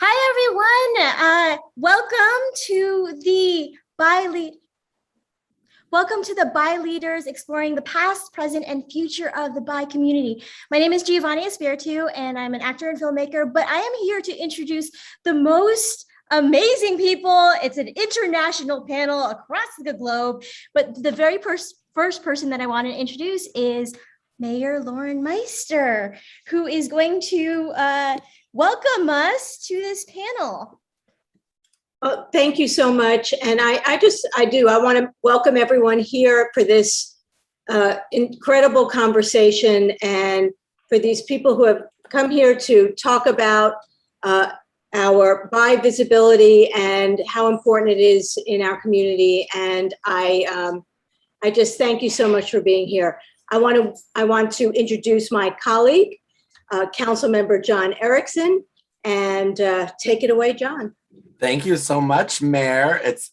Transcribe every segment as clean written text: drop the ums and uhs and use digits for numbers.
Hi, everyone. Welcome to the Bi Leaders Exploring the Past, Present, and Future of the Bi Community. My name is Giovanni Espiritu, and I'm an actor and filmmaker, but I am here to introduce the most amazing people. It's an international panel across the globe, but the very first person that I want to introduce is Mayor Lauren Meister, who is going to welcome us to this panel. Oh, thank you so much. And I want to welcome everyone here for this incredible conversation and for these people who have come here to talk about our bi visibility and how important it is in our community. And I just thank you so much for being here. I want to introduce my colleague, Councilmember John Erickson, and take it away, John. Thank you so much, Mayor. It's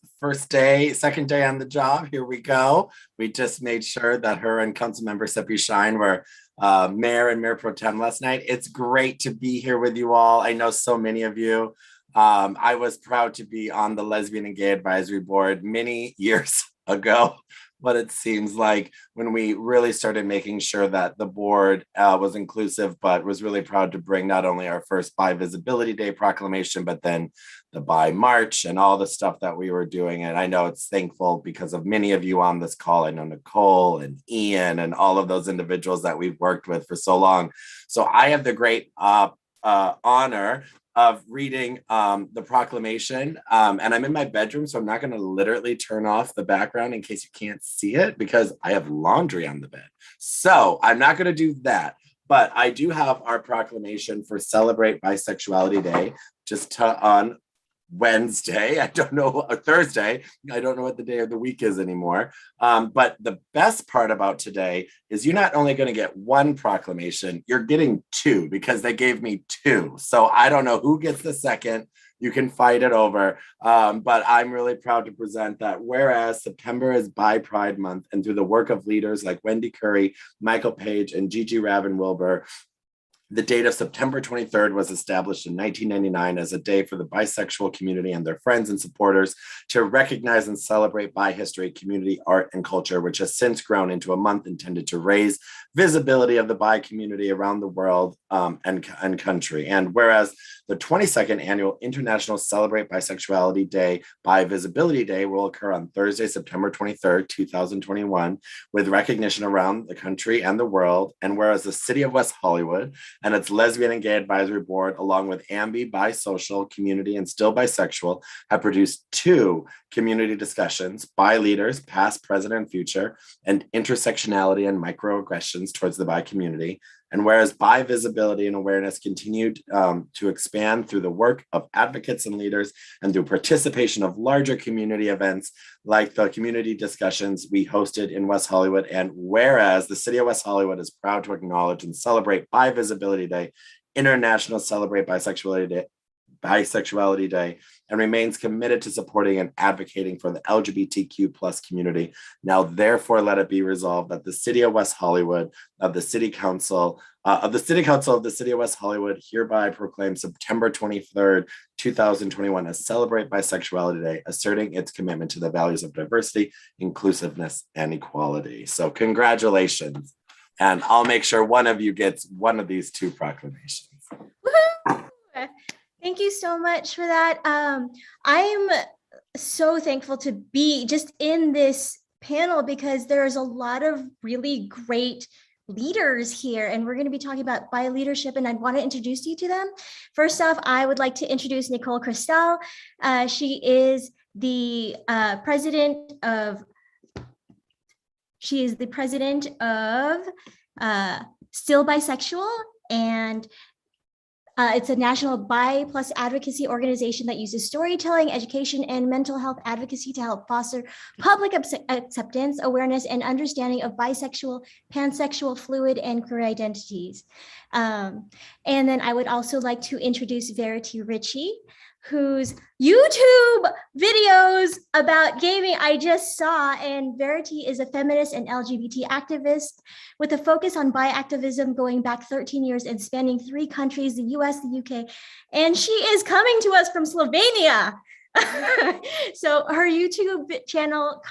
second day on the job. Here we go. We just made sure that her and Councilmember Seppi Shine were Mayor and Mayor Pro Tem last night. It's great to be here with you all. I know so many of you. I was proud to be on the Lesbian and Gay Advisory Board many years ago. But it seems like when we really started making sure that the board was inclusive, but was really proud to bring not only our first Bi Visibility Day proclamation, but then the Bi March and all the stuff that we were doing. And I know it's thankful because of many of you on this call. I know Nicole and Ian and all of those individuals that we've worked with for so long. So I have the great honor of reading the proclamation, and I'm in my bedroom, so I'm not going to literally turn off the background in case you can't see it because I have laundry on the bed. So I'm not going to do that, but I do have our proclamation for Celebrate Bisexuality Day just on Wednesday. I don't know, or Thursday. I don't know what the day of the week is anymore. But the best part about today is you're not only going to get one proclamation, you're getting two because they gave me two. So I don't know who gets the second. You can fight it over. But I'm really proud to present that whereas September is Bi Pride Month and through the work of leaders like Wendy Curry, Michael Page, and Gigi Ravin Wilbur, the date of September 23rd was established in 1999 as a day for the bisexual community and their friends and supporters to recognize and celebrate bi history, community, art, and culture, which has since grown into a month intended to raise visibility of the bi community around the world and country. And whereas the 22nd annual International Celebrate Bisexuality Day, Bi Visibility Day will occur on Thursday, September 23rd, 2021, with recognition around the country and the world. And whereas the City of West Hollywood and its Lesbian and Gay Advisory Board, along with Ambi, Bisocial, Community, and Still Bisexual, have produced two community discussions, Bi Leaders, Past, Present, and Future, and Intersectionality and Microaggressions towards the Bi Community. And whereas Bi visibility and awareness continued to expand through the work of advocates and leaders and through participation of larger community events like the community discussions we hosted in West Hollywood. And whereas the City of West Hollywood is proud to acknowledge and celebrate Bi Visibility Day, International Celebrate Bisexuality Day, and remains committed to supporting and advocating for the LGBTQ plus community. Now, therefore, let it be resolved that the City of West Hollywood, of the City Council of the City of West Hollywood hereby proclaims September 23rd, 2021 as Celebrate Bisexuality Day, asserting its commitment to the values of diversity, inclusiveness, and equality. So congratulations. And I'll make sure one of you gets one of these two proclamations. Woo-hoo! Thank you so much for that. I'm so thankful to be just in this panel because there's a lot of really great leaders here, and we're going to be talking about bi leadership, and I want to introduce you to them. First off, I would like to introduce Nicole Cristal. She is the president of Still Bisexual, and it's a national bi plus advocacy organization that uses storytelling, education, and mental health advocacy to help foster public acceptance, awareness, and understanding of bisexual, pansexual, fluid, and queer identities. And then I would also like to introduce Verity Ritchie. whose YouTube videos about gaming I just saw. And Verity is a feminist and LGBT activist with a focus on bi activism going back 13 years and spanning 3 countries, the US, the UK, and she is coming to us from Slovenia. So her YouTube channel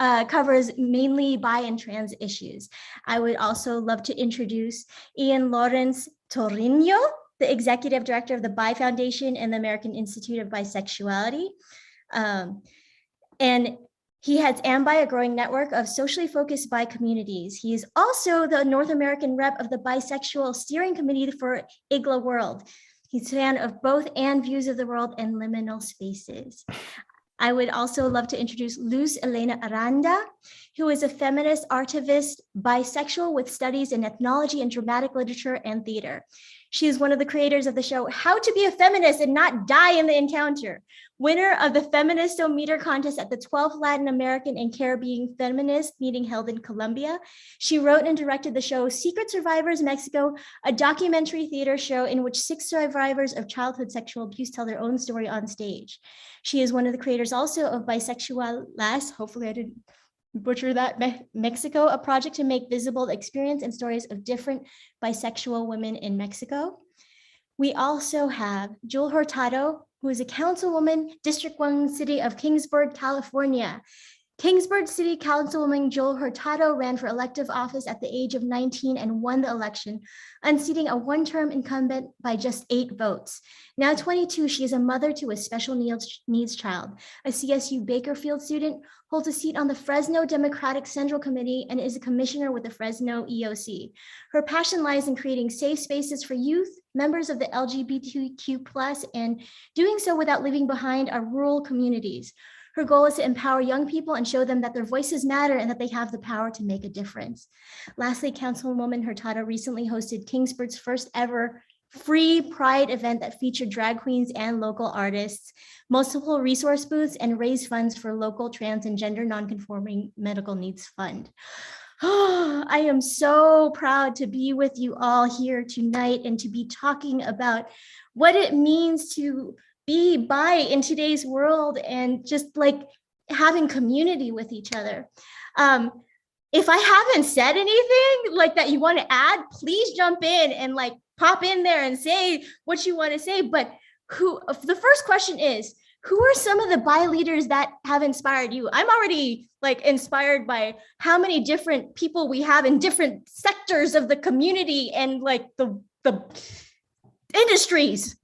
covers mainly bi and trans issues. I would also love to introduce Ian Lawrence Torino, the executive director of the Bi Foundation and the American Institute of Bisexuality. And he heads AMBI, a growing network of socially focused bi communities. He is also the North American rep of the Bisexual Steering Committee for IGLA World. He's a fan of both and views of the world and liminal spaces. I would also love to introduce Luz Elena Aranda, who is a feminist artivist, bisexual with studies in ethnology and dramatic literature and theater. She is one of the creators of the show How to Be a Feminist and Not Die in the Encounter, winner of the Feministometer contest at the 12th Latin American and Caribbean Feminist meeting held in Colombia. She wrote and directed the show Secret Survivors Mexico, a documentary theater show in which 6 survivors of childhood sexual abuse tell their own story on stage. She is one of the creators also of Bisexual Las, hopefully I didn't butcher that, Mexico, a project to make visible the experience and stories of different bisexual women in Mexico. We also have Jewel Hurtado, who is a councilwoman, District 1 City of Kingsburg, California. Kingsburg City Councilwoman Jewel Hurtado ran for elective office at the age of 19 and won the election, unseating a one-term incumbent by just 8 votes. Now 22, she is a mother to a special needs child, a CSU Bakerfield student, holds a seat on the Fresno Democratic Central Committee, and is a commissioner with the Fresno EOC. Her passion lies in creating safe spaces for youth, members of the LGBTQ+, and doing so without leaving behind our rural communities. Her goal is to empower young people and show them that their voices matter and that they have the power to make a difference. Lastly, Councilwoman Hurtado recently hosted Kingsburg's first ever free Pride event that featured drag queens and local artists, multiple resource booths, and raised funds for local trans and gender nonconforming medical needs fund. Oh, I am so proud to be with you all here tonight and to be talking about what it means to be bi in today's world and just like having community with each other. If I haven't said anything like that you want to add, please jump in and like pop in there and say what you want to say. But the first question is, who are some of the bi leaders that have inspired you? I'm already like inspired by how many different people we have in different sectors of the community and like the industries.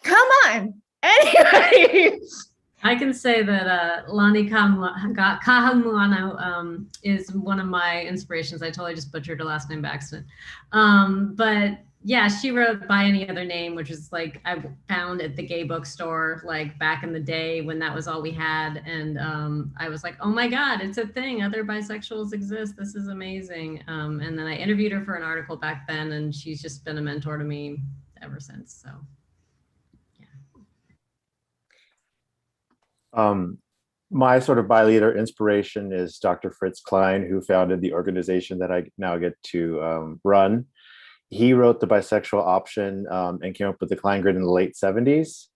Come on, anybody. I can say that Lani Kahamuano is one of my inspirations. I totally just butchered her last name by accident. But yeah, she wrote By Any Other Name, which is like I found at the gay bookstore like back in the day when that was all we had. And I was like, oh my God, it's a thing. Other bisexuals exist. This is amazing. And then I interviewed her for an article back then, and she's just been a mentor to me ever since. So. My sort of bi leader inspiration is Dr. Fritz Klein, who founded the organization that I now get to run. He wrote the Bisexual Option and came up with the Klein Grid in the late 70s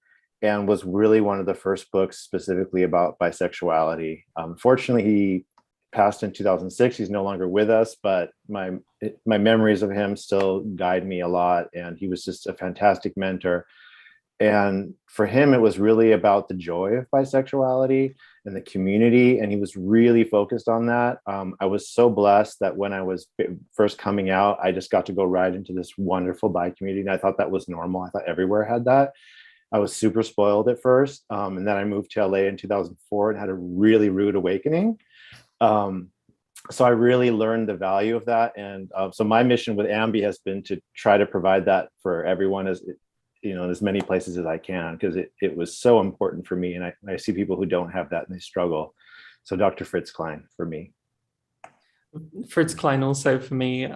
and was really one of the first books specifically about bisexuality. Fortunately, he passed in 2006. He's no longer with us, but my memories of him still guide me a lot. And he was just a fantastic mentor. And for him, it was really about the joy of bisexuality and the community. And he was really focused on that. I was so blessed that when I was first coming out, I just got to go right into this wonderful bi community. And I thought that was normal. I thought everywhere had that. I was super spoiled at first. And then I moved to LA in 2004 and had a really rude awakening. So I really learned the value of that. And so my mission with Ambi has been to try to provide that for everyone as in as many places as I can, because it was so important for me. And I see people who don't have that and they struggle. So Dr. Fritz Klein for me. Fritz Klein also for me.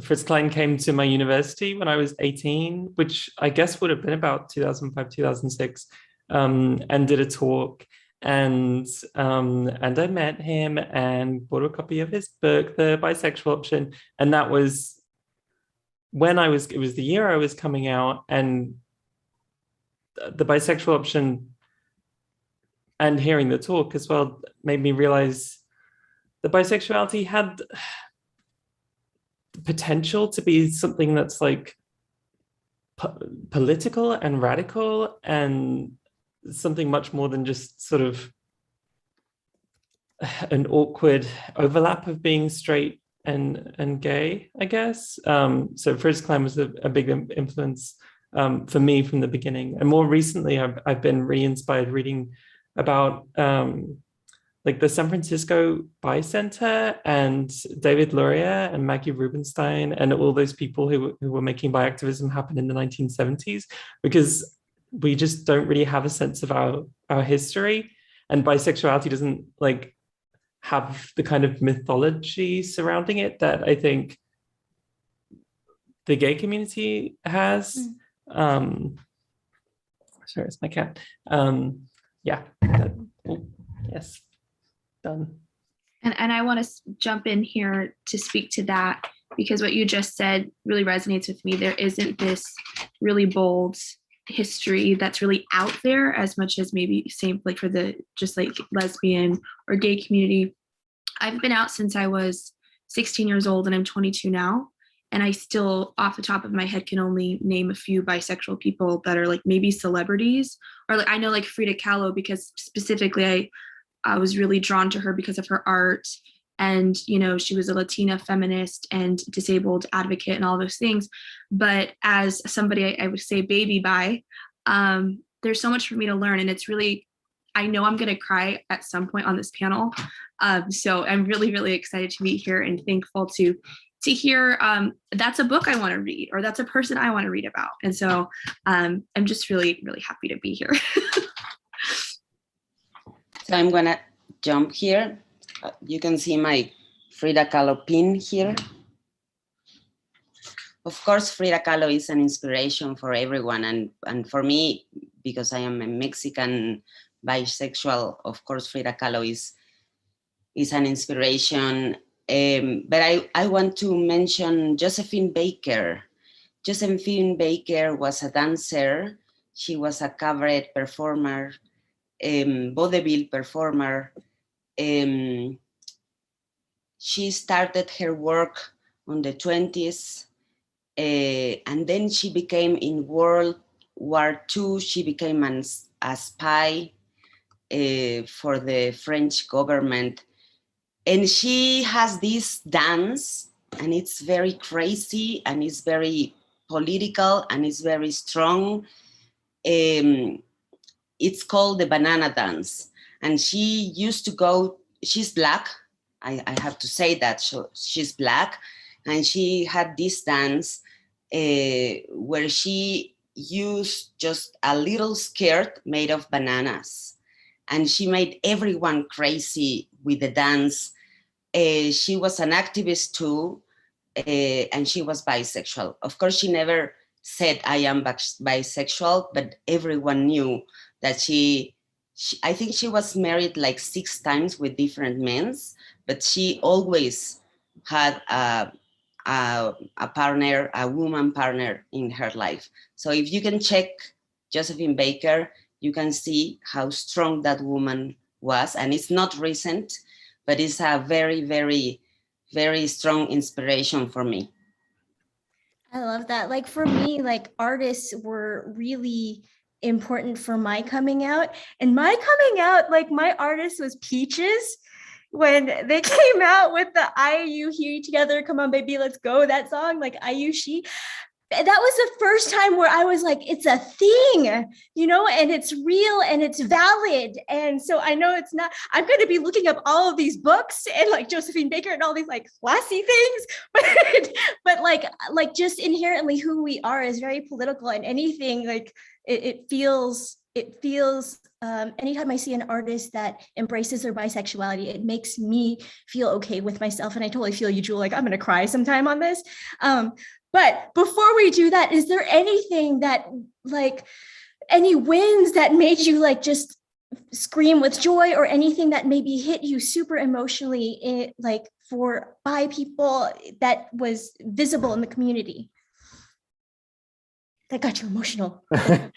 Fritz Klein came to my university when I was 18, which I guess would have been about 2005, 2006, and did a talk. And I met him and bought a copy of his book, The Bisexual Option. And that was it was the year I was coming out, and the bisexual option and hearing the talk as well made me realize that bisexuality had the potential to be something that's like political and radical, and something much more than just sort of an awkward overlap of being straight and gay, I guess. So Fritz Klein was a big influence for me from the beginning. And more recently, I've been really inspired reading about like the San Francisco Bi Center and David Luria and Maggie Rubenstein and all those people who were making bi activism happen in the 1970s, because we just don't really have a sense of our history, and bisexuality doesn't like have the kind of mythology surrounding it that I think the gay community has. Sorry, it's my cat. Yes, done. And I want to jump in here to speak to that, because what you just said really resonates with me. There isn't this really bold history that's really out there as much as maybe same like for the just like lesbian or gay community. I've been out since I was 16 years old and I'm 22 now. And I still, off the top of my head, can only name a few bisexual people that are like maybe celebrities, or like I know like Frida Kahlo, because specifically I was really drawn to her because of her art. And, you know, she was a Latina feminist and disabled advocate and all those things. But as somebody, I would say baby bi, there's so much for me to learn. And it's really, I know I'm going to cry at some point on this panel. So I'm really, really excited to be here and thankful to hear that's a book I want to read, or that's a person I want to read about. And so I'm just really, really happy to be here. So I'm going to jump here. You can see my Frida Kahlo pin here. Of course, Frida Kahlo is an inspiration for everyone. And for me, because I am a Mexican bisexual, of course, Frida Kahlo is an inspiration. But I want to mention Josephine Baker. Josephine Baker was a dancer. She was a cabaret performer, vaudeville performer. She started her work on the 20s, and then she became in World War II, she became a spy for the French government. And she has this dance, and it's very crazy, and it's very political, and it's very strong. It's called the banana dance. And she used to go, she's Black, I have to say that, so she's Black, and she had this dance where she used just a little skirt made of bananas. And she made everyone crazy with the dance. She was an activist too, and she was bisexual. Of course, she never said, I am bisexual, but everyone knew that she I think she was married like 6 times with different men, but she always had a partner, a woman partner in her life. So if you can check Josephine Baker, you can see how strong that woman was. And it's not recent, but it's a very, very, very strong inspiration for me. I love that. Like for me, like artists were really important for my coming out. And my coming out, like my artist was Peaches. When they came out with the IU Here Together, Come On Baby, Let's Go, that song, like IU She, that was the first time where I was like, it's a thing, you know, and it's real and it's valid. And so I know it's not, I'm going to be looking up all of these books and like Josephine Baker and all these like classy things, but like just inherently who we are is very political, and anything like it feels anytime I see an artist that embraces their bisexuality, it makes me feel okay with myself. And I totally feel you, Jewel, like I'm going to cry sometime on this. But before we do that, is there anything that like any wins that made you like just scream with joy, or anything that maybe hit you super emotionally like for bi people that was visible in the community? That got you emotional,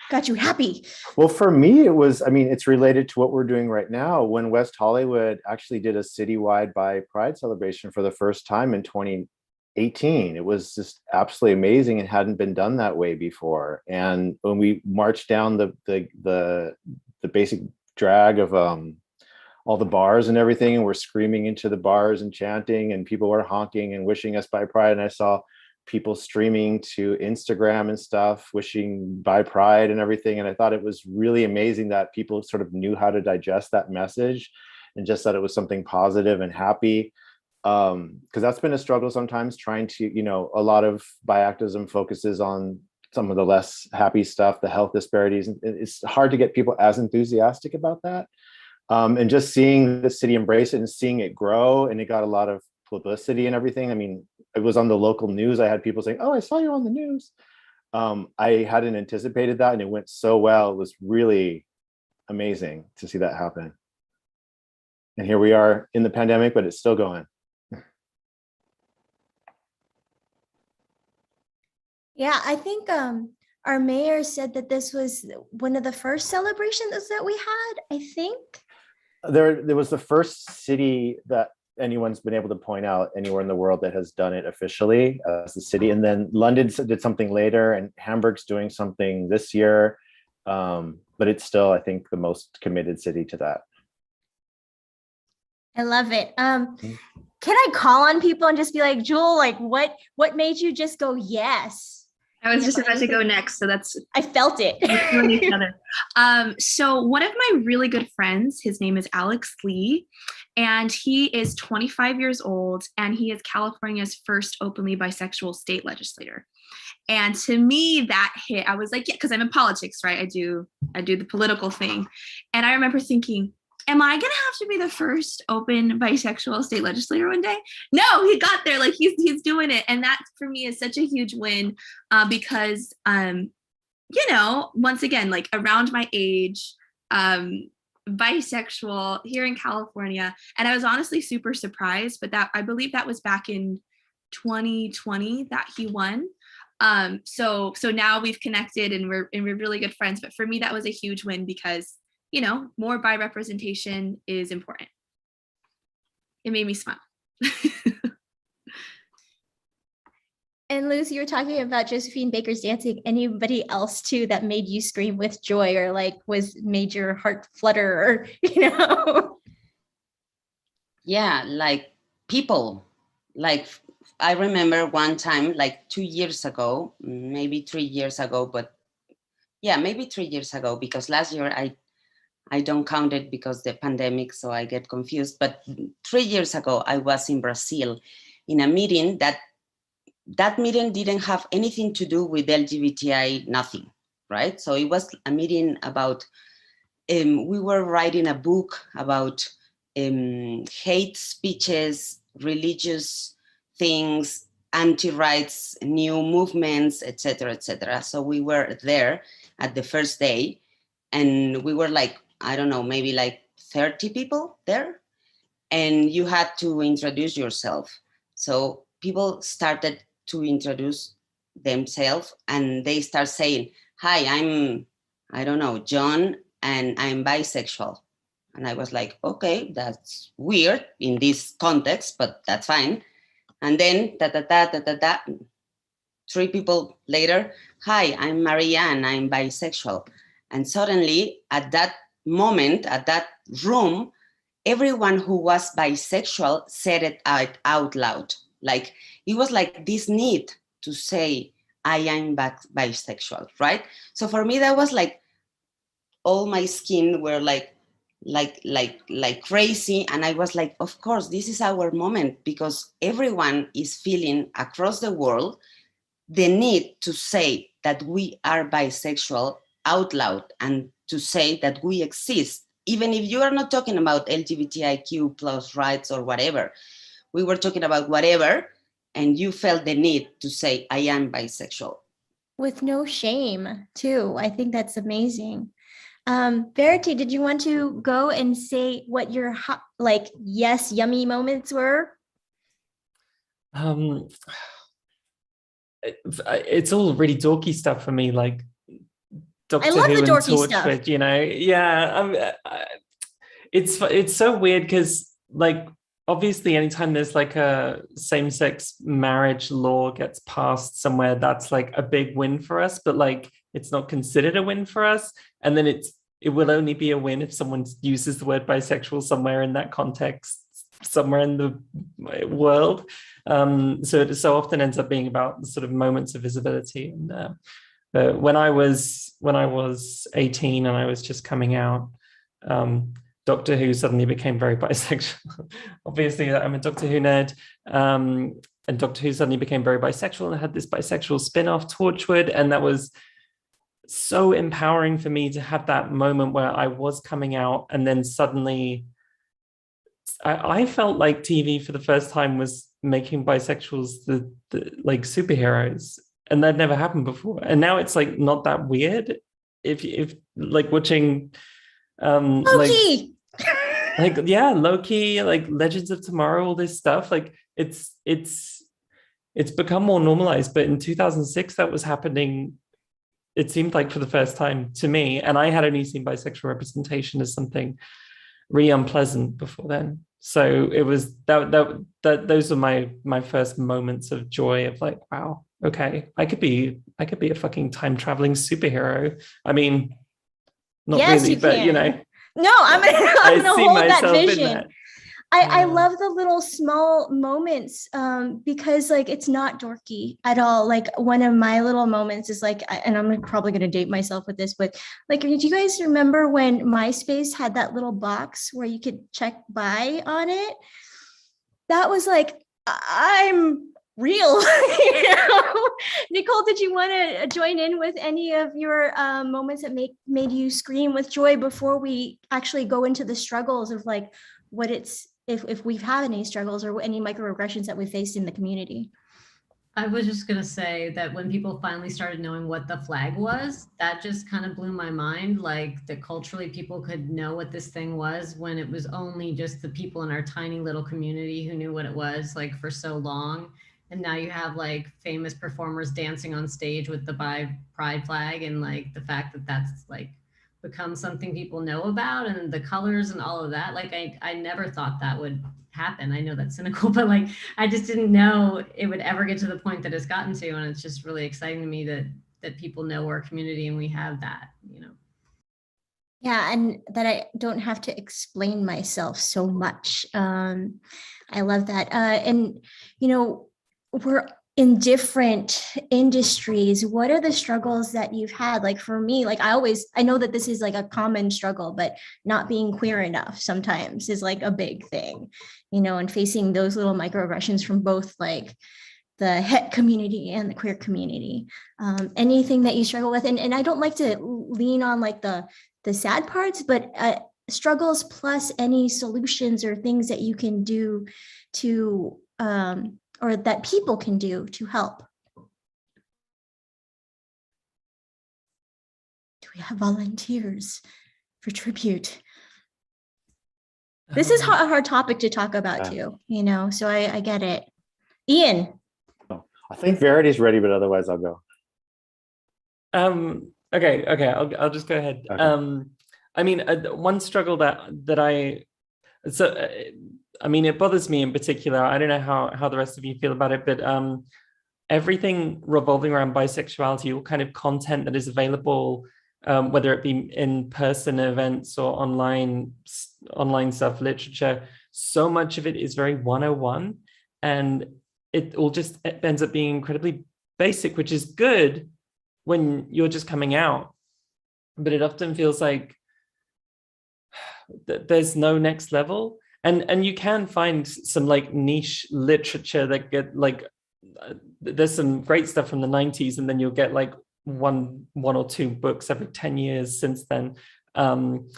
got you happy. Well, for me, it was, I mean, it's related to what we're doing right now. When West Hollywood actually did a citywide bi pride celebration for the first time in 2018, it was just absolutely amazing and hadn't been done that way before. And when we marched down the basic drag of all the bars and everything, and we're screaming into the bars and chanting, and people were honking and wishing us bi pride, and I saw people streaming to Instagram and stuff, wishing bi pride and everything. And I thought it was really amazing that people sort of knew how to digest that message and just that it was something positive and happy. Because that's been a struggle sometimes, trying to, you know, a lot of bi activism focuses on some of the less happy stuff, the health disparities. And it's hard to get people as enthusiastic about that. And just seeing the city embrace it and seeing it grow, and it got a lot of publicity and everything. I mean, it was on the local news. I had people saying, "Oh, I saw you on the news." I hadn't anticipated that, and it went so well. It was really amazing to see that happen. And here we are in the pandemic, but it's still going. Yeah, I think our mayor said that this was one of the first celebrations that we had, I think. There was the first city that anyone's been able to point out anywhere in the world that has done it officially as the city. And then London did something later, and Hamburg's doing something this year. But it's still, I think, the most committed city to that. I love it. Can I call on people and just be like, Jewel, like what made you just go yes? I was just about to go next, so that's I felt it. each other. So one of my really good friends, his name is Alex Lee, and he is 25 years old, and he is California's first openly bisexual state legislator. And to me, that hit. I was like, yeah, because I'm in politics, right? I do the political thing, and I remember thinking, am I gonna have to be the first open bisexual state legislator one day? No, he got there. Like he's doing it, and that for me is such a huge win because you know, once again, like around my age, bisexual here in California, and I was honestly super surprised. But that I believe that was back in 2020 that he won. So now we've connected and we're really good friends. But for me, that was a huge win because, you know, more bi representation is important. It made me smile. And Lucy, you were talking about Josephine Baker's dancing. Anybody else too that made you scream with joy or like made your heart flutter or, you know? Yeah, like people, like I remember one time, like 2 years ago, maybe 3 years ago, but yeah, maybe 3 years ago, because last year I don't count it because the pandemic, so I get confused. But 3 years ago, I was in Brazil in a meeting that meeting didn't have anything to do with LGBTI, nothing, right? So it was a meeting about, we were writing a book about hate speeches, religious things, anti-rights, new movements, etc., etc. So we were there at the first day, and we were like, I don't know, maybe like 30 people there, and you had to introduce yourself. So people started to introduce themselves, and they start saying, hi, I don't know, John, and I'm bisexual. And I was like, okay, that's weird in this context, but that's fine. And then 3 people later, hi, I'm Maria, and I'm bisexual. And suddenly at that moment, at that room, everyone who was bisexual said it out loud. Like it was like this need to say, I am bisexual, right? So for me, that was like all my skin were like crazy. And I was like, of course, this is our moment, because everyone is feeling across the world the need to say that we are bisexual out loud and to say that we exist, even if you are not talking about LGBTIQ plus rights or whatever. We were talking about whatever, and you felt the need to say, I am bisexual. With no shame too. I think that's amazing. Verity, did you want to go and say what your like yes yummy moments were? it's all really dorky stuff for me, like Doctor love Who the and dorky stuff. Torchwood, you know. Yeah, it's so weird because, like, obviously anytime there's like a same-sex marriage law gets passed somewhere, that's like a big win for us, but like it's not considered a win for us. And then it will only be a win if someone uses the word bisexual somewhere in that context, somewhere in the world. So it so often ends up being about the sort of moments of visibility. And when I was 18 and I was just coming out, Doctor Who suddenly became very bisexual. Obviously, I'm a Doctor Who nerd. And Doctor Who suddenly became very bisexual and had this bisexual spin-off, Torchwood. And that was so empowering for me to have that moment where I was coming out, and then suddenly I felt like TV for the first time was making bisexuals the like superheroes. And that never happened before. And now it's like not that weird. If like watching Loki. like yeah, Loki, like Legends of Tomorrow, all this stuff, like it's become more normalized. But in 2006, that was happening, it seemed like, for the first time to me. And I had only seen bisexual representation as something really unpleasant before then. So it was that those were my first moments of joy of like, wow, okay, I could be a fucking time traveling superhero. I mean, not Yes, really, you but can. you know. No, I'm gonna see hold that myself in vision. that. I Yeah. love the little small moments because like it's not dorky at all. Like one of my little moments is like, and I'm probably going to date myself with this, but like, do you guys remember when MySpace had that little box where you could check bi on it? That was like, I'm real. You know? Nicole, did you want to join in with any of your moments that made you scream with joy before we actually go into the struggles of like what it's, if we've had any struggles or any microaggressions that we faced in the community? I was just going to say that when people finally started knowing what the flag was, that just kind of blew my mind. Like that culturally people could know what this thing was when it was only just the people in our tiny little community who knew what it was, like, for so long. And now you have like famous performers dancing on stage with the bi pride flag, and like the fact that that's like become something people know about, and the colors and all of that. Like I never thought that would happen. I know that's cynical, but like I just didn't know it would ever get to the point that it's gotten to. And it's just really exciting to me that people know our community and we have that, you know. Yeah, and that I don't have to explain myself so much. I love that. And you know, we're in different industries. What are the struggles that you've had? Like for me, like I know that this is like a common struggle, but not being queer enough sometimes is like a big thing, you know, and facing those little microaggressions from both like the het community and the queer community. Anything that you struggle with, and I don't like to lean on like the sad parts, but struggles plus any solutions or things that you can do to or that people can do to help. Do we have volunteers for tribute? This is a hard topic to talk about too, you know, so I get it. Ian. I think Verity's ready, but otherwise I'll go. Okay, I'll just go ahead. Okay. I mean, one struggle that I mean, it bothers me in particular. I don't know how the rest of you feel about it, but everything revolving around bisexuality, all kind of content that is available, whether it be in-person events or online stuff, literature, so much of it is very 101, and it ends up being incredibly basic, which is good when you're just coming out, but it often feels like there's no next level. And you can find some like niche literature that get like, there's some great stuff from the 90s, and then you'll get like one or two books every 10 years since then. And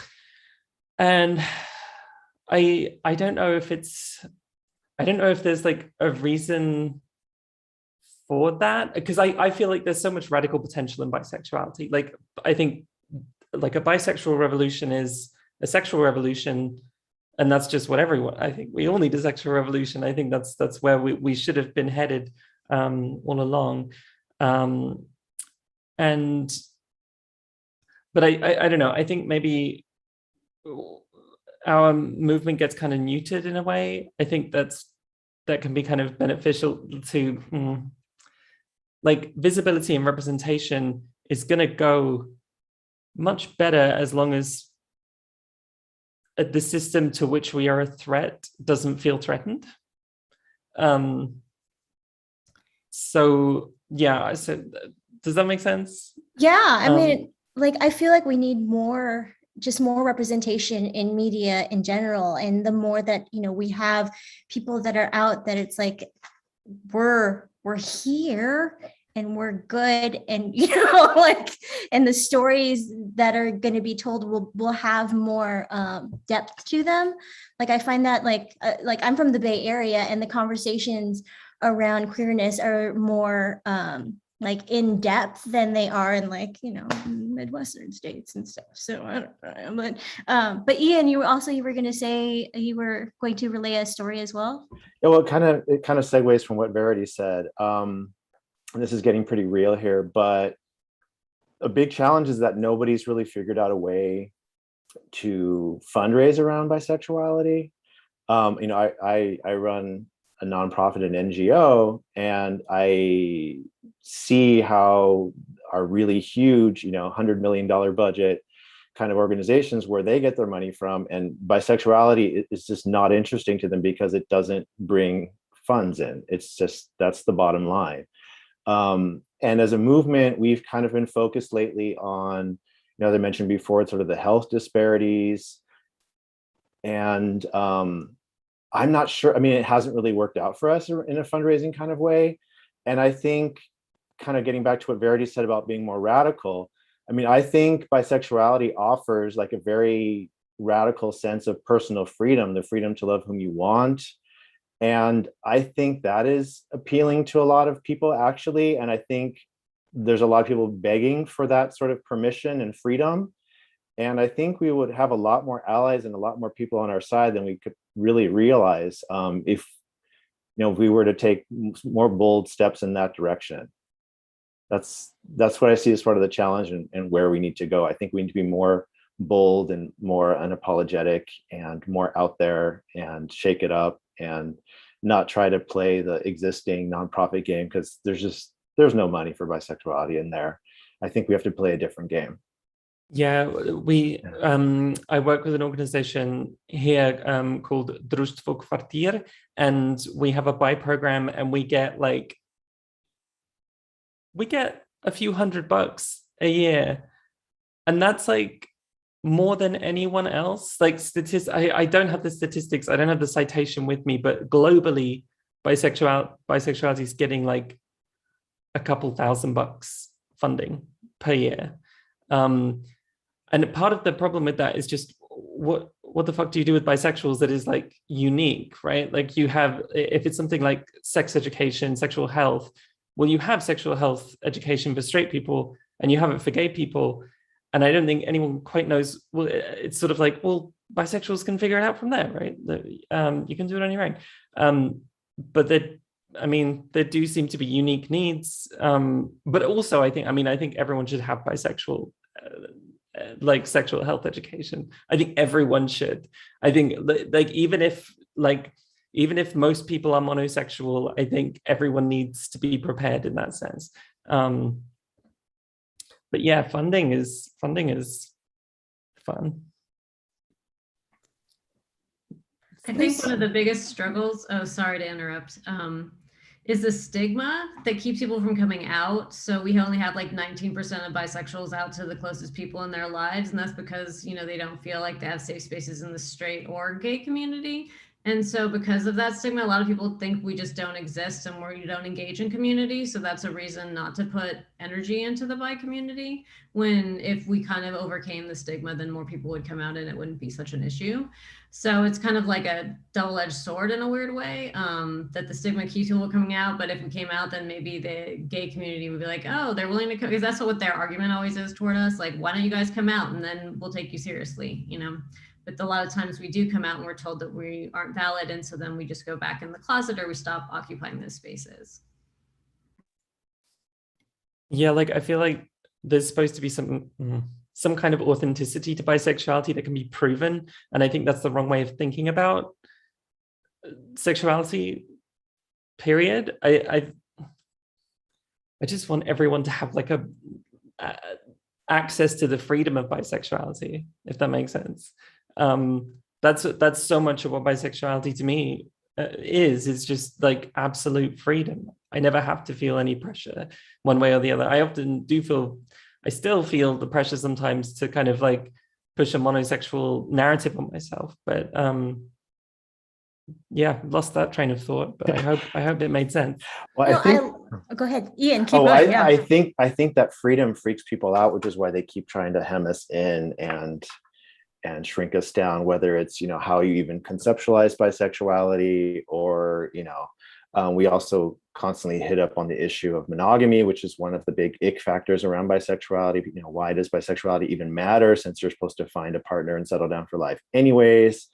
I don't know if there's like a reason for that, because I feel like there's so much radical potential in bisexuality. Like I think like a bisexual revolution is a sexual revolution, and that's just what everyone, I think we all need a sexual revolution. I think that's where we should have been headed all along. And but I don't know, I think maybe our movement gets kind of neutered in a way. I think that can be kind of beneficial to like visibility and representation is going to go much better as long as the system to which we are a threat doesn't feel threatened. So yeah, so does that make sense? Yeah, I mean, like, I feel like we need more representation in media in general. And the more that, you know, we have people that are out, that it's like, we're here and we're good. And, you know, like, and the stories that are going to be told will have more depth to them. Like, I find that like I'm from the Bay Area, and the conversations around queerness are more like in depth than they are in, like, you know, Midwestern states and stuff. So I don't know, but Ian, you were going to say you were going to relay a story as well. Yeah, well, it kind of segues from what Verity said. And this is getting pretty real here, but a big challenge is that nobody's really figured out a way to fundraise around bisexuality. You know, I run a nonprofit, an NGO, and I see how our really huge, you know, $100 million budget kind of organizations, where they get their money from, and bisexuality is just not interesting to them because it doesn't bring funds in. It's just, that's the bottom line. And as a movement, we've kind of been focused lately on, you know, as I mentioned before, it's sort of the health disparities. And I'm not sure, I mean, it hasn't really worked out for us in a fundraising kind of way. And I think, kind of getting back to what Verity said about being more radical, I mean, I think bisexuality offers like a very radical sense of personal freedom, the freedom to love whom you want. And I think that is appealing to a lot of people, actually. And I think there's a lot of people begging for that sort of permission and freedom. And I think we would have a lot more allies and a lot more people on our side than we could really realize if, you know, if we were to take more bold steps in that direction. That's what I see as part of the challenge and where we need to go. I think we need to be more bold and more unapologetic and more out there and shake it up and not try to play the existing nonprofit game, because there's no money for bisexuality in there. I think we have to play a different game. Yeah, I work with an organization here called Društvo Kvartir, and we have a bi program, and we get a few $100 a year, and that's like more than anyone else. Like I don't have the statistics, I don't have the citation with me, but globally, bisexuality is getting like a couple $1,000 funding per year. And part of the problem with that is just what the fuck do you do with bisexuals that is like unique, right? Like, you have, if it's something like sex education, sexual health, well, you have sexual health education for straight people and you have it for gay people. And I don't think anyone quite knows, well, it's sort of like, well, bisexuals can figure it out from there, right? You can do it on your own. But there do seem to be unique needs. But also I think everyone should have bisexual like sexual health education. I think everyone should. I think like even if most people are monosexual, I think everyone needs to be prepared in that sense. But yeah, funding is fun. I think one of the biggest struggles, sorry to interrupt, is the stigma that keeps people from coming out. So we only have like 19% of bisexuals out to the closest people in their lives. And that's because, you know, they don't feel like they have safe spaces in the straight or gay community. And so because of that stigma, a lot of people think we just don't exist and we don't engage in community. So that's a reason not to put energy into the bi community, when if we kind of overcame the stigma, then more people would come out and it wouldn't be such an issue. So it's kind of like a double-edged sword in a weird way, that the stigma keeps people coming out. But if we came out, then maybe the gay community would be like, oh, they're willing to come, because that's what their argument always is toward us. Like, why don't you guys come out and then we'll take you seriously, you know? But a lot of times we do come out and we're told that we aren't valid. And so then we just go back in the closet or we stop occupying those spaces. Yeah, like I feel like there's supposed to be some kind of authenticity to bisexuality that can be proven, and I think that's the wrong way of thinking about sexuality. Period. I just want everyone to have like a access to the freedom of bisexuality, if that makes sense. That's so much of what bisexuality to me is just like absolute freedom. I never have to feel any pressure one way or the other. I still feel the pressure sometimes to kind of like push a monosexual narrative on myself, but yeah, lost that train of thought, but I hope it made sense. Well, I think. Go ahead, Ian. Keep Oh, going. I think that freedom freaks people out, which is why they keep trying to hem us in and shrink us down. Whether it's how you even conceptualize bisexuality, or we also constantly hit up on the issue of monogamy, which is one of the big ick factors around bisexuality. Why does bisexuality even matter, since you're supposed to find a partner and settle down for life anyways?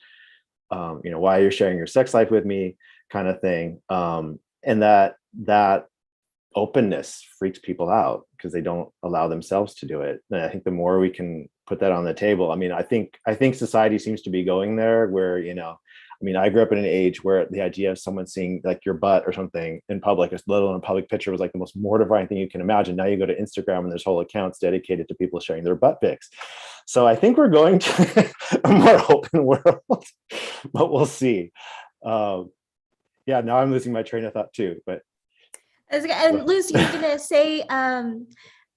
Why you're sharing your sex life with me, kind of thing. And that openness freaks people out because they don't allow themselves to do it. And I think the more we can put that on the table, I think society seems to be going there where, I grew up in an age where the idea of someone seeing like your butt or something in public, a little in a public picture, was like the most mortifying thing you can imagine. Now you go to Instagram and there's whole accounts dedicated to people sharing their butt pics. So I think we're going to a more open world, but we'll see. Yeah, now I'm losing my train of thought too, but. And Lucy, you're gonna say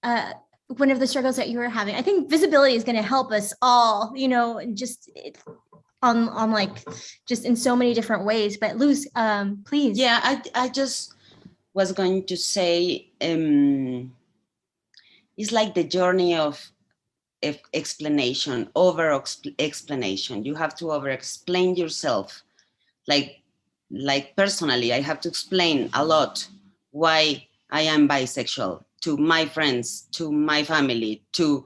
one of the struggles that you were having. I think visibility is gonna help us all, just on like just in so many different ways. But Luz, please. Yeah, I just was going to say it's like the journey of explanation, over explanation. You have to over explain yourself. Like personally, I have to explain a lot why I am bisexual to my friends, to my family, to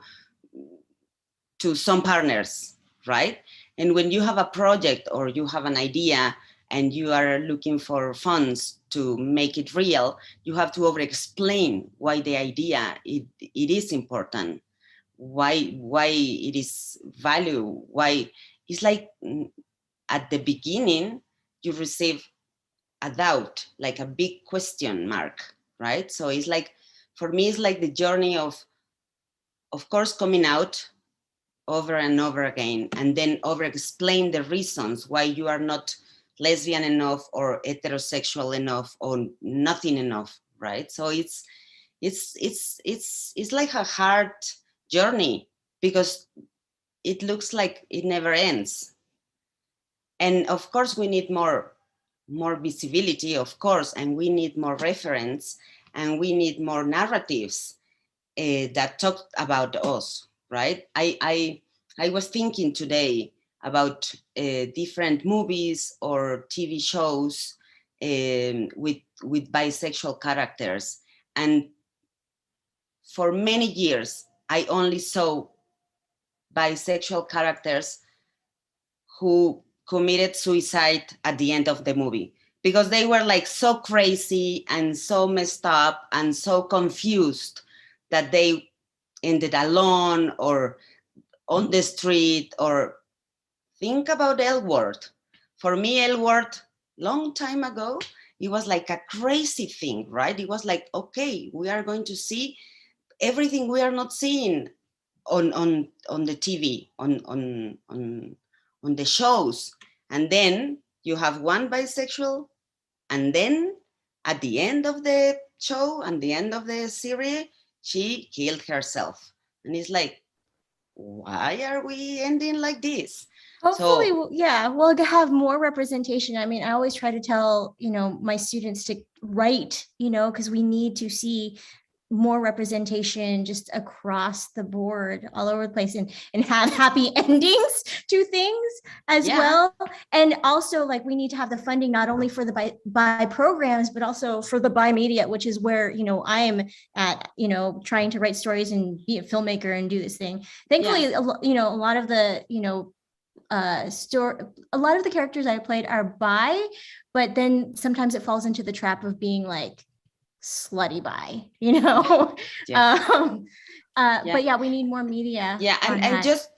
some partners, right? And when you have a project or you have an idea and you are looking for funds to make it real, you have to over explain why the idea it is important, why it is value, why it's like at the beginning you receive a doubt, like a big question mark, right? So it's like, for me, it's like the journey of course, coming out over and over again, and then over explain the reasons why you are not lesbian enough or heterosexual enough or nothing enough, right? So it's like a hard journey because it looks like it never ends. And of course, we need more visibility, of course, and we need more reference, and we need more narratives that talk about us, right? I was thinking today about different movies or TV shows with bisexual characters, and for many years I only saw bisexual characters who committed suicide at the end of the movie because they were like so crazy and so messed up and so confused that they ended alone or on the street. Or think about L Word. For me, L Word, long time ago, it was like a crazy thing, right? It was like, okay, we are going to see everything we are not seeing on the TV, on the shows. And then you have one bisexual, and then at the end of the show and the end of the series, she killed herself. And it's like, why are we ending like this? Hopefully, we'll have more representation. I mean, I always try to tell, my students to write, because we need to see more representation just across the board, all over the place, and have happy endings to things as well. And also, like, we need to have the funding not only for the bi programs, but also for the bi media, which is where I am at, trying to write stories and be a filmmaker and do this thing. Thankfully, a lot of the a lot of the characters I played are bi, but then sometimes it falls into the trap of being like slutty bi, you know? Yeah. But yeah, we need more media. Yeah, on and that.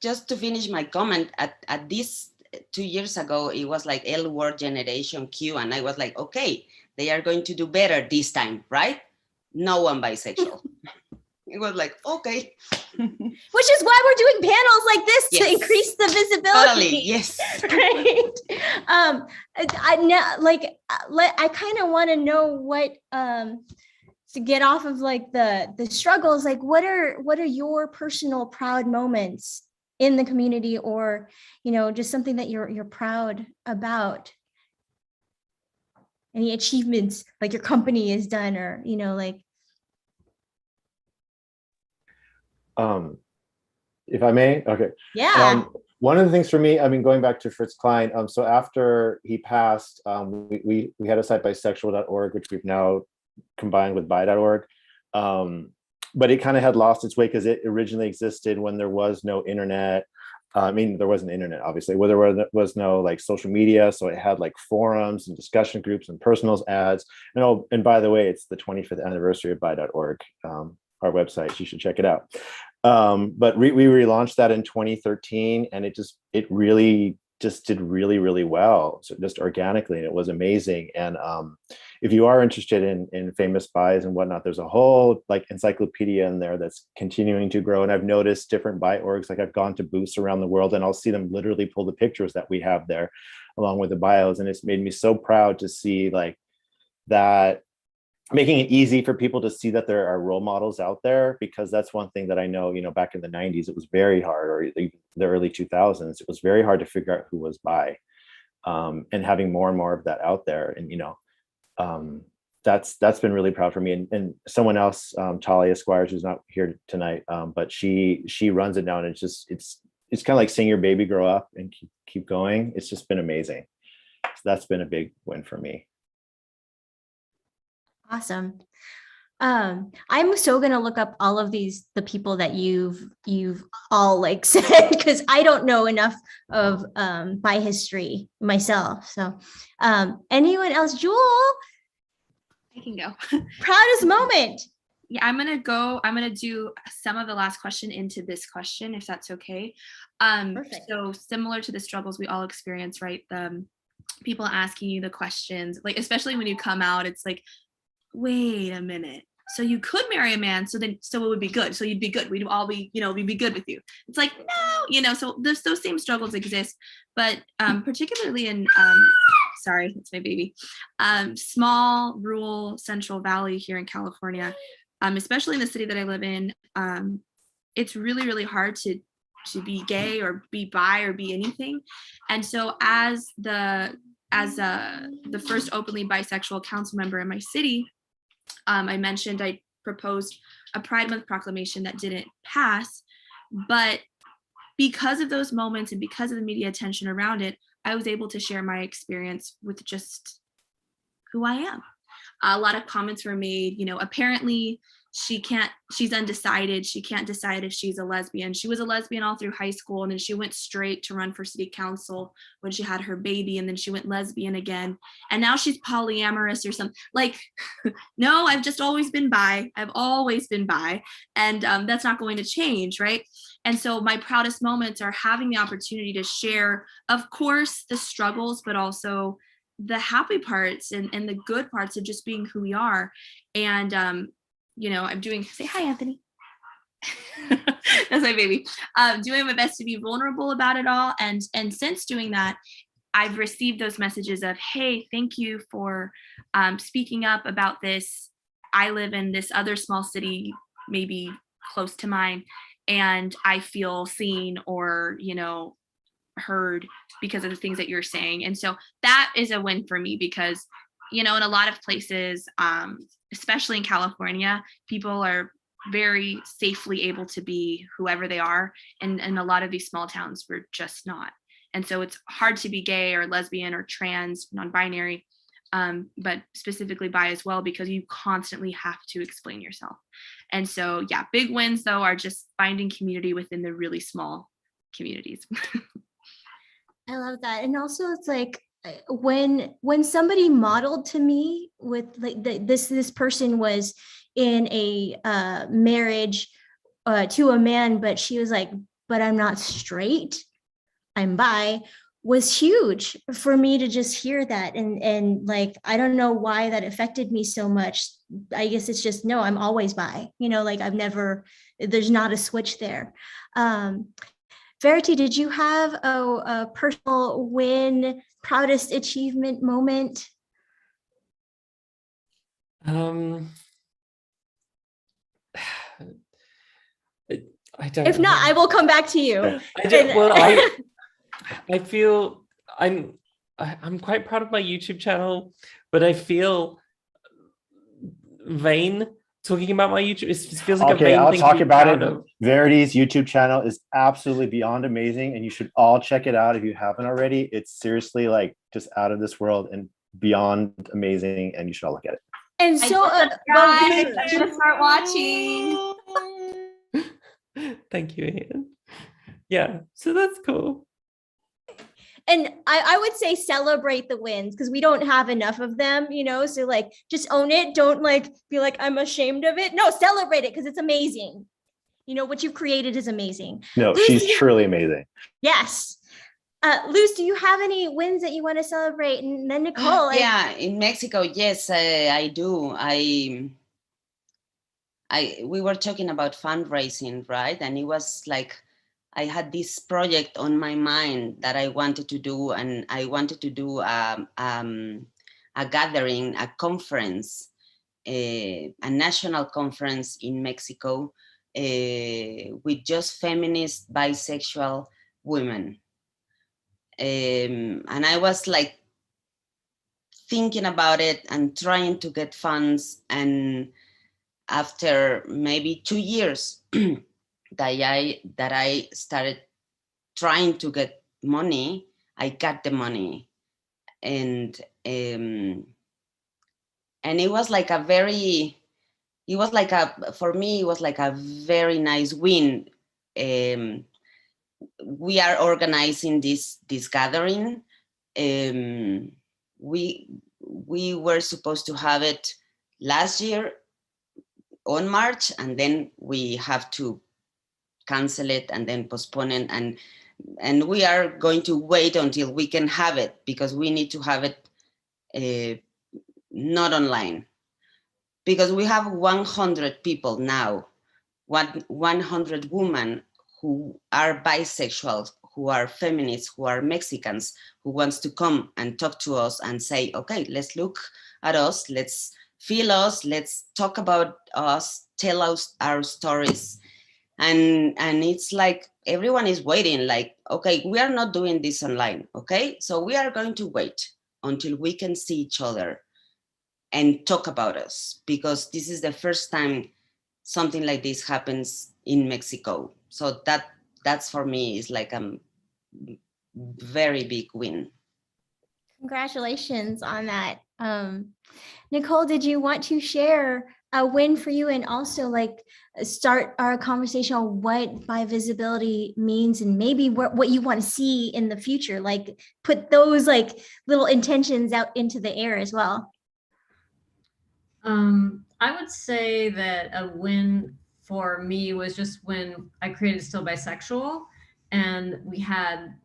just to finish my comment, at this 2 years ago, it was like L word generation Q, and I was like, okay, they are going to do better this time, right? No one bisexual. It was like, okay. Which is why we're doing panels like this to Yes. increase the visibility. Totally, yes. Right. I now, like, I kind of want to know what, to get off of like the struggles, like what are your personal proud moments in the community, or, you know, just something that you're proud about? Any achievements like your company has done, or, you know, like. If I may, okay. Yeah. One of the things for me, I mean, going back to Fritz Klein, so after he passed, we had a site bisexual.org, which we've now combined with bi.org. But it kind of had lost its way because it originally existed when there was no internet. I mean, there wasn't internet, obviously, where there was no like social media. So it had like forums and discussion groups and personals ads. And oh, and by the way, it's the 25th anniversary of bi.org, our website. You should check it out. But we relaunched that in 2013, and it really just did really well, so just organically, and it was amazing. And if you are interested in famous bis and whatnot, there's a whole like encyclopedia in there that's continuing to grow. And I've noticed different bi orgs, like I've gone to booths around the world and I'll see them literally pull the pictures that we have there along with the bios, and it's made me so proud to see like that, making it easy for people to see that there are role models out there, because that's one thing that I know, you know, back in the 90s, it was very hard, or even the early 2000s, it was very hard to figure out who was bi, and having more and more of that out there. And, you know, that's been really proud for me. And someone else, Talia Squires, who's not here tonight, but she runs it down. And it's kind of like seeing your baby grow up and keep going. It's just been amazing. So that's been a big win for me. Awesome. I'm so gonna look up all of the people that you've all like said, because I don't know enough of bi history myself. So anyone else? Jewel, I can go. proudest moment. Yeah, I'm gonna do some of the last question into this question, if that's okay. Perfect. So similar to the struggles we all experience, right? The people asking you the questions, like especially when you come out, it's like, wait a minute, so you could marry a man, so it would be good, so you'd be good, we'd all be, you know, we'd be good with you. It's like, no, you know, so those same struggles exist, but particularly in sorry, it's my baby, small rural Central Valley here in California, especially in the city that I live in, it's really hard to be gay or be bi or be anything. And so as the first openly bisexual council member in my city, I mentioned I proposed a Pride Month proclamation that didn't pass, but because of those moments and because of the media attention around it, I was able to share my experience with just who I am. A lot of comments were made, you know, apparently she's undecided. She can't decide if she's a lesbian. She was a lesbian all through high school, and then she went straight to run for city council when she had her baby, and then she went lesbian again. And now she's polyamorous or something. Like, no, I've just always been bi. I've always been bi. And that's not going to change, right? And so my proudest moments are having the opportunity to share, of course, the struggles, but also the happy parts and the good parts of just being who we are. And you know, say hi, Anthony. That's my baby. Doing my best to be vulnerable about it all. And since doing that, I've received those messages of, hey, thank you for speaking up about this. I live in this other small city, maybe close to mine, and I feel seen or, you know, heard because of the things that you're saying. And so that is a win for me because, you know, in a lot of places, especially in California, people are very safely able to be whoever they are. And in a lot of these small towns, we're just not. And so it's hard to be gay or lesbian or trans, non-binary, but specifically bi as well, because you constantly have to explain yourself. And so, yeah, big wins though are just finding community within the really small communities. I love that. And also it's like, when somebody modeled to me with like this person was in a marriage to a man, but she was like, but I'm not straight, I'm bi, was huge for me to just hear that. And like, I don't know why that affected me so much. I guess it's just, no, I'm always bi, like there's not a switch there. Verity, did you have a personal win, proudest achievement moment? I don't If not, know. I will come back to you. I feel I'm quite proud of my YouTube channel, but I feel vain talking about my YouTube. It feels like a vain I'll thing talk to be about proud it. of. Verity's YouTube channel is absolutely beyond amazing, and you should all check it out if you haven't already. It's seriously like just out of this world and beyond amazing, and you should all look at it. And so, guys, I'm gonna start watching. Thank you, Ian. Yeah, so that's cool. And I would say celebrate the wins, because we don't have enough of them, so like just own it. Don't like be like, I'm ashamed of it. No, celebrate it, because it's amazing. What you've created is amazing. No, Luz, she's truly amazing. Yes. Luz, do you have any wins that you want to celebrate? And then Nicole. Yeah, in Mexico, yes, I do. We were talking about fundraising, right? And it was like, I had this project on my mind that I wanted to do, and I wanted to do a gathering, a conference, a national conference in Mexico with just feminist, bisexual women. And I was like thinking about it and trying to get funds. And after maybe 2 years that I started trying to get money, I got the money. And it was like for me, it was like a very nice win. We are organizing this gathering. We were supposed to have it last year on March, and then we have to cancel it and then postpone it, and we are going to wait until we can have it, because we need to have it not online, because we have 100 people now, 100 women who are bisexual, who are feminists, who are Mexicans, who wants to come and talk to us and say, okay, let's look at us, let's feel us, let's talk about us, tell us our stories. And it's like everyone is waiting, like, okay, we are not doing this online, okay? So we are going to wait until we can see each other and talk about us, because this is the first time something like this happens in Mexico. So that's for me is like a very big win. Congratulations on that. Nicole, did you want to share a win for you, and also like start our conversation on what bi visibility means, and maybe what you want to see in the future, like put those like little intentions out into the air as well? I would say that a win for me was just when I created Still Bisexual, and we had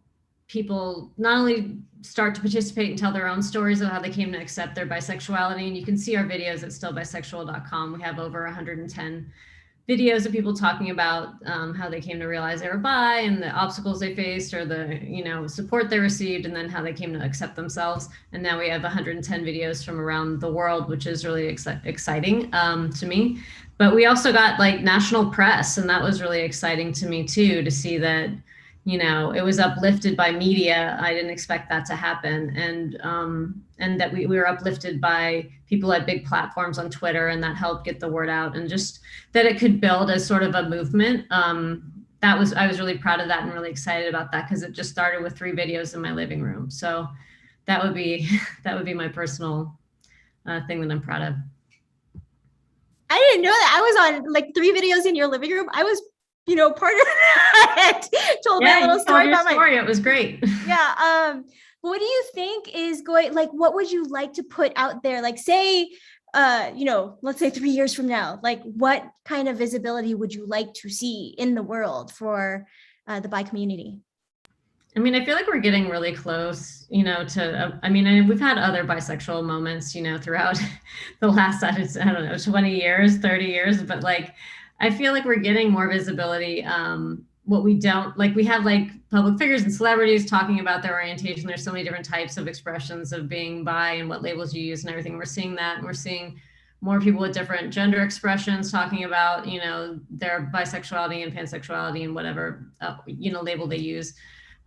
people not only start to participate and tell their own stories of how they came to accept their bisexuality. And you can see our videos at stillbisexual.com. We have over 110 videos of people talking about how they came to realize they were bi, and the obstacles they faced, or the support they received, and then how they came to accept themselves. And now we have 110 videos from around the world, which is really exciting to me. But we also got like national press, and that was really exciting to me too, to see that it was uplifted by media. I didn't expect that to happen. And that we were uplifted by people at big platforms on Twitter, and that helped get the word out, and just that it could build as sort of a movement. I was really proud of that and really excited about that, because it just started with 3 videos in my living room. So that would be my personal thing that I'm proud of. I didn't know that. I was on like 3 videos in your living room. I was part of it. Told my little story about story. It was great. Yeah. what do you think is going, like, what would you like to put out there? Like, say, let's say 3 years from now, like, what kind of visibility would you like to see in the world for the bi community? I mean, I feel like we're getting really close, I mean, and we've had other bisexual moments, throughout the last, I don't know, 20 years, 30 years, but like, I feel like we're getting more visibility. What we don't, like, we have like public figures and celebrities talking about their orientation. There's so many different types of expressions of being bi and what labels you use and everything. We're seeing that, and we're seeing more people with different gender expressions talking about, their bisexuality and pansexuality and whatever, label they use.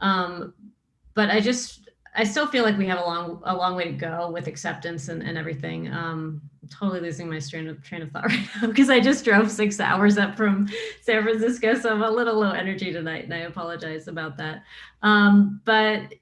But I still feel like we have a long way to go with acceptance and everything. I'm totally losing my train of thought right now because I just drove 6 hours up from San Francisco, so I'm a little low energy tonight, and I apologize about that. But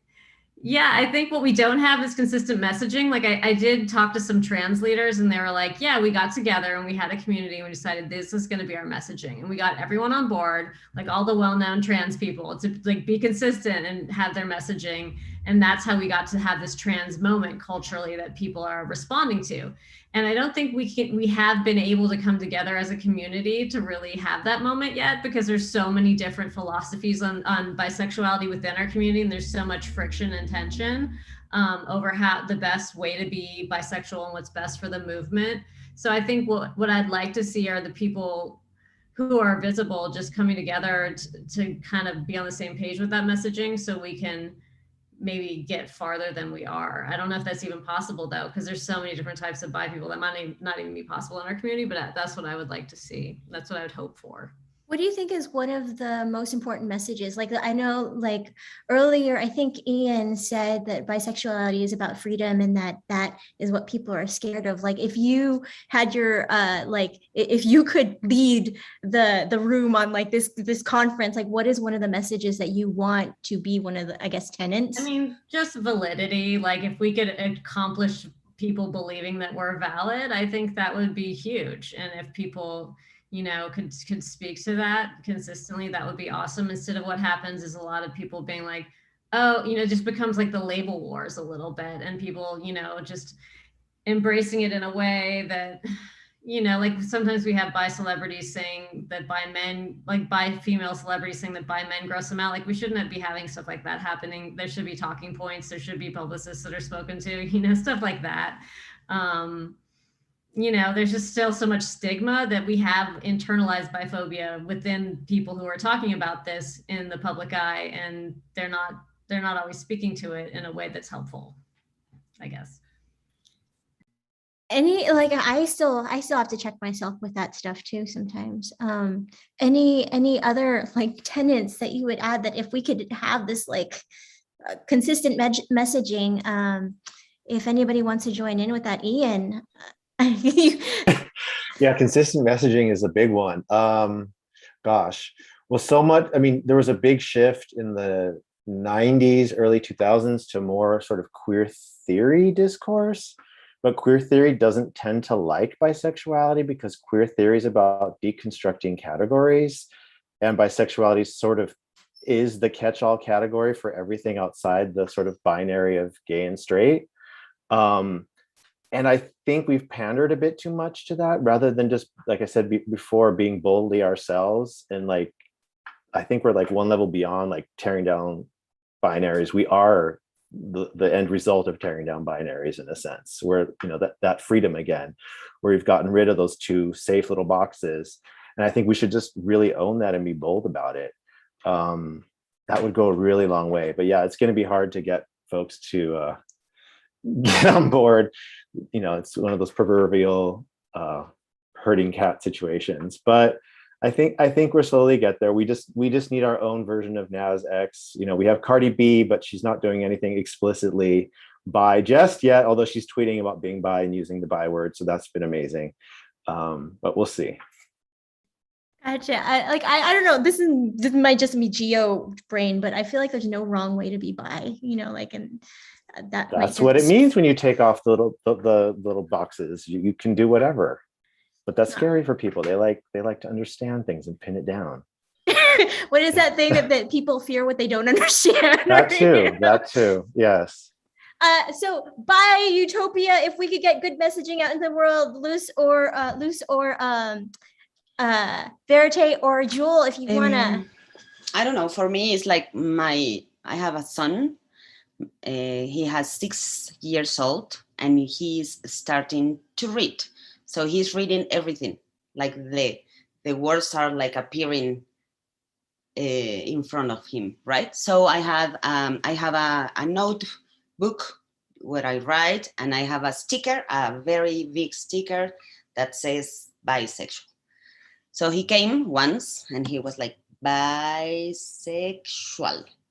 yeah, I think what we don't have is consistent messaging. Like I did talk to some trans leaders, and they were like, yeah, we got together and we had a community and we decided this is going to be our messaging. And we got everyone on board, like all the well-known trans people, to like be consistent and have their messaging. And that's how we got to have this trans moment culturally that people are responding to. And I don't think we have been able to come together as a community to really have that moment yet, because there's so many different philosophies on bisexuality within our community, and there's so much friction and tension over how the best way to be bisexual and what's best for the movement. So I think what I'd like to see are the people who are visible just coming together to kind of be on the same page with that messaging, so we can maybe get farther than we are. I don't know if that's even possible though, because there's so many different types of bi people that might not even be possible in our community, but that's what I would like to see. That's what I would hope for. What do you think is one of the most important messages? Like, I know, like earlier, I think Ian said that bisexuality is about freedom, and that is what people are scared of. Like, if you had your, if you could lead the room on like this conference, like, what is one of the messages that you want to be one of the, I guess, tenets? I mean, just validity. Like, if we could accomplish people believing that we're valid, I think that would be huge. And if people, could speak to that consistently, that would be awesome. Instead of what happens is a lot of people being like, oh, just becomes like the label wars a little bit, and people, just embracing it in a way that, like sometimes we have bi celebrities saying that bi men, like bi female celebrities saying that bi men gross them out. Like, we shouldn't be having stuff like that happening. There should be talking points. There should be publicists that are spoken to, stuff like that. There's just still so much stigma that we have internalized biphobia within people who are talking about this in the public eye, and they're not always speaking to it in a way that's helpful, I guess. I still have to check myself with that stuff too sometimes. Any other like tenets that you would add, that if we could have this like consistent messaging, if anybody wants to join in with that, Ian? Yeah, consistent messaging is a big one. Gosh, well, so much. I mean, there was a big shift in the 90s, early 2000s to more sort of queer theory discourse, but queer theory doesn't tend to like bisexuality, because queer theory is about deconstructing categories, and bisexuality sort of is the catch-all category for everything outside the sort of binary of gay and straight. And I think we've pandered a bit too much to that, rather than just, like I said before, being boldly ourselves. And like, I think we're like one level beyond like tearing down binaries. We are the end result of tearing down binaries, in a sense, where, that freedom again, where we've gotten rid of those two safe little boxes. And I think we should just really own that and be bold about it. That would go a really long way. But yeah, it's going to be hard to get folks to get on board. It's one of those proverbial herding cat situations, but I think we're slowly get there. We just need our own version of Nas X. We have Cardi B, but she's not doing anything explicitly bi just yet, although she's tweeting about being bi and using the bi word, so that's been amazing. But we'll see. Gotcha. I don't know. This might just be geo brain, but I feel like there's no wrong way to be bi. And that's what it means when you take off the little boxes. You can do whatever, but that's scary for people. They like to understand things and pin it down. What is that thing that people fear what they don't understand? That too. Yes. So by Utopia, if we could get good messaging out into the world, Luz or Verity or Jewel, if you wanna. I don't know. For me, it's like I have a son. He has 6 years old and he's starting to read. So he's reading everything. Like the words are like appearing in front of him, right? So I have a notebook where I write, and I have a sticker, a very big sticker that says bisexual. So he came once and he was like, bisexual.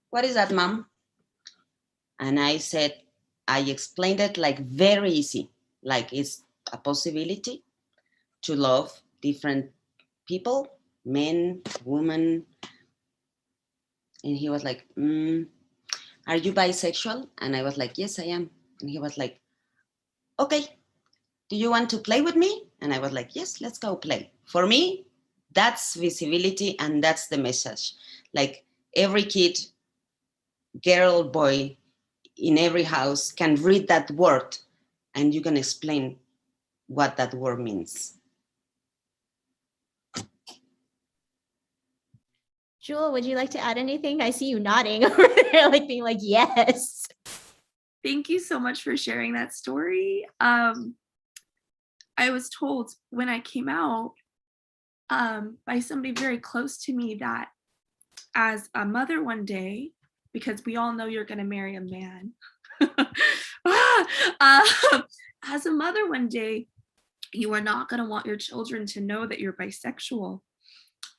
What is that, Mom? And I explained it like very easy, like it's a possibility to love different people, men, women. And he was like, are you bisexual? And I was like, yes, I am. And he was like, okay, do you want to play with me? And I was like, yes, let's go play. For me, that's visibility, and that's the message. Like every kid, girl, boy, in every house can read that word, and you can explain what that word means. Jewel, would you like to add anything? I see you nodding over there, like being like, yes. Thank you so much for sharing that story. I was told when I came out by somebody very close to me that as a mother one day, because we all know you're going to marry a man, as a mother one day, you are not going to want your children to know that you're bisexual.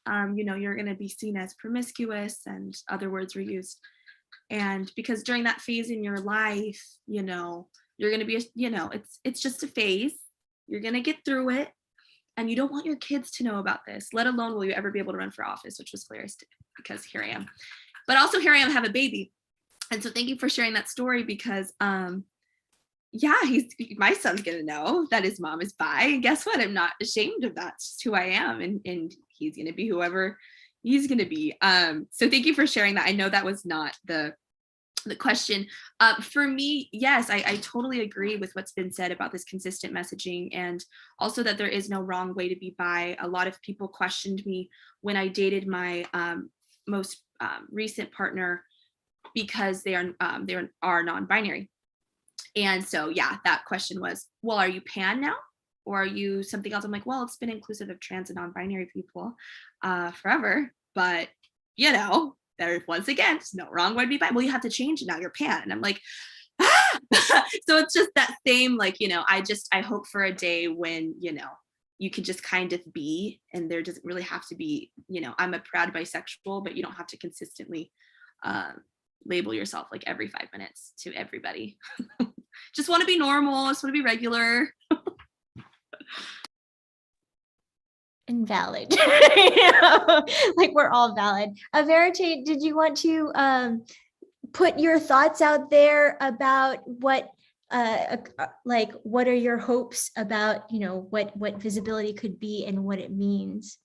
You're going to be seen as promiscuous, and other words were used. And because during that phase in your life, you're going to be, it's just a phase. You're going to get through it. And you don't want your kids to know about this, let alone will you ever be able to run for office, which was hilarious because here I am. But also here I am, have a baby. And so thank you for sharing that story, because my son's going to know that his mom is bi. And guess what? I'm not ashamed of that. It's just who I am. And he's going to be whoever he's going to be. So thank you for sharing that. I know that was not the question. For me, yes, I totally agree with what's been said about this consistent messaging, and also that there is no wrong way to be bi. A lot of people questioned me when I dated my most recent partner because they are non-binary. And so, yeah, that question was, well, are you pan now? Or are you something else? I'm like, well, it's been inclusive of trans and non-binary people forever. But, there, once again, there's no wrong way to be bi. Well, you have to change it now, you're pan. And I'm like, So it's just that same, like, I hope for a day when, you can just kind of be, and there doesn't really have to be, I'm a proud bisexual, but you don't have to consistently label yourself like every 5 minutes to everybody. Just want to be normal, just want to be regular. And valid. Like we're all valid. Verity, did you want to put your thoughts out there about what what are your hopes about, what visibility could be and what it means?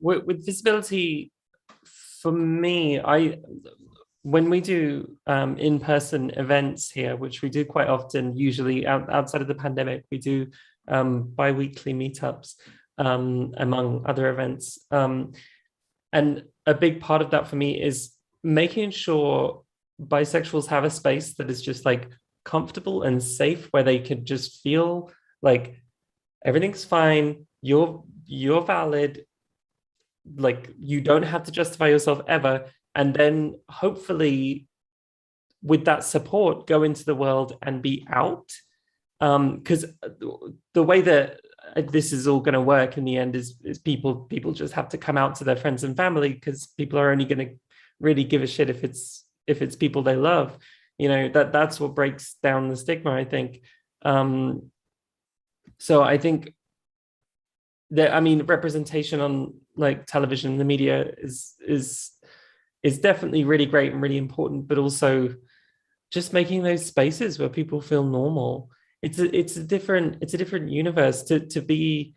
With visibility, for me, when we do in-person events here, which we do quite often, usually outside of the pandemic, we do bi-weekly meetups among other events. And a big part of that for me is making sure bisexuals have a space that is just like comfortable and safe, where they can just feel like everything's fine, you're valid, like you don't have to justify yourself ever. And then hopefully with that support, go into the world and be out. Because the way that this is all going to work in the end is people just have to come out to their friends and family, because people are only going to really give a shit if it's people they love. That's what breaks down the stigma, I think. So I think that, representation on like television and the media is definitely really great and really important, but also just making those spaces where people feel normal. it's a different universe to be.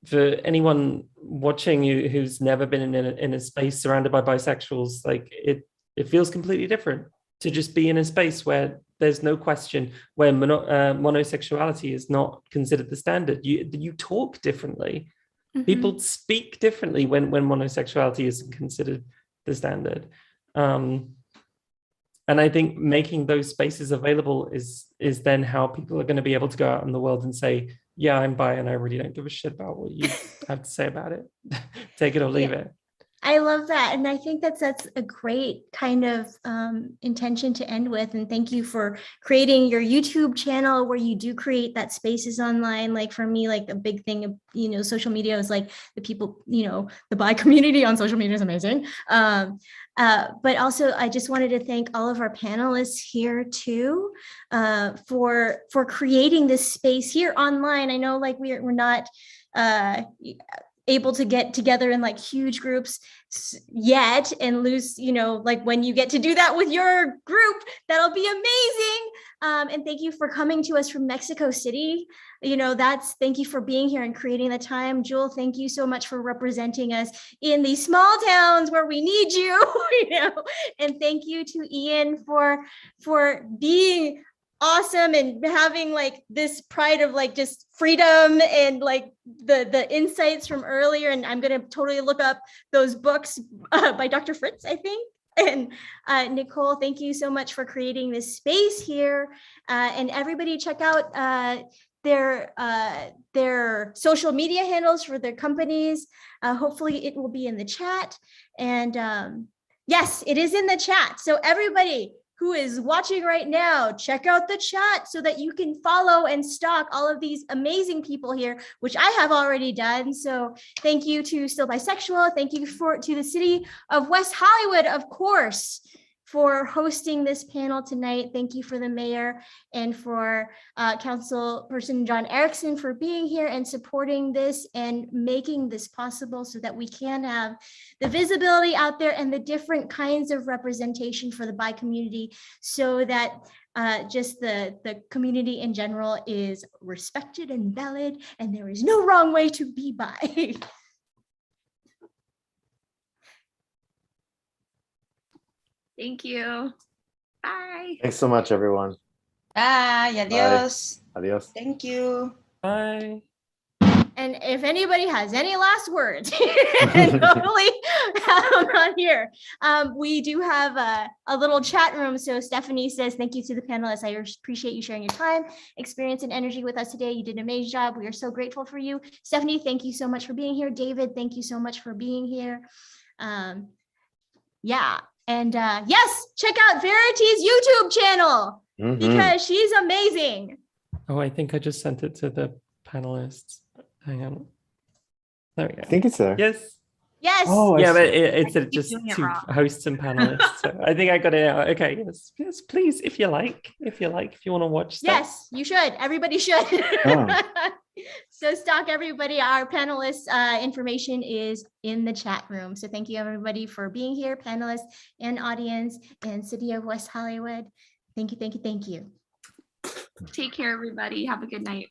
For anyone watching who's never been in a space surrounded by bisexuals, like it feels completely different to just be in a space where there's no question, where monosexuality is not considered the standard. You talk differently. People speak differently when monosexuality isn't considered the standard. And I think making those spaces available is then how people are going to be able to go out in the world and say, yeah, I'm bi and I really don't give a shit about what you have to say about it. Take it or leave it. I love that. And I think that's a great kind of intention to end with. And thank you for creating your YouTube channel where you do create that spaces online. Like for me, like a big thing of, social media is like the people, the bi community on social media is amazing. But also I just wanted to thank all of our panelists here too, for creating this space here online. I know like we're not, able to get together in like huge groups yet and lose, like when you get to do that with your group, that'll be amazing. And thank you for coming to us from Mexico City. Thank you for being here and creating the time. Jewel, thank you so much for representing us in these small towns where we need you, and thank you to Ian for being awesome and having like this pride of like just freedom and like the insights from earlier. And I'm going to totally look up those books by Dr. Fritz, I think. And Nicole, thank you so much for creating this space here. And everybody check out their social media handles for their companies. Hopefully it will be in the chat. And yes, it is in the chat. So everybody who is watching right now, check out the chat so that you can follow and stalk all of these amazing people here, which I have already done. So thank you to Still Bisexual. Thank you to the city of West Hollywood, of course, for hosting this panel tonight. Thank you for the mayor and for Councilperson John Erickson for being here and supporting this and making this possible so that we can have the visibility out there and the different kinds of representation for the bi community so that just the community in general is respected and valid and there is no wrong way to be bi. Thank you. Bye. Thanks so much, everyone. Bye. Adios. Bye. Adios. Thank you. Bye. And if anybody has any last words, totally on here. We do have a little chat room. So Stephanie says, thank you to the panelists. I appreciate you sharing your time, experience, and energy with us today. You did an amazing job. We are so grateful for you. Stephanie, thank you so much for being here. David, thank you so much for being here. Yeah. And yes, check out Verity's YouTube channel because she's amazing. Oh, I think I just sent it to the panelists. Hang on. There we go. I think it's there. Yes. Yes. Oh, yeah, but it's just doing it to wrong. hosts and panelists. So I think I got it out. Okay. Yes, please, if you want to watch stuff. Yes, you should. Everybody should. Oh. So stalk everybody. Our panelists information is in the chat room. So thank you everybody for being here, panelists and audience and City of West Hollywood. Thank you, thank you, thank you. Take care, everybody. Have a good night.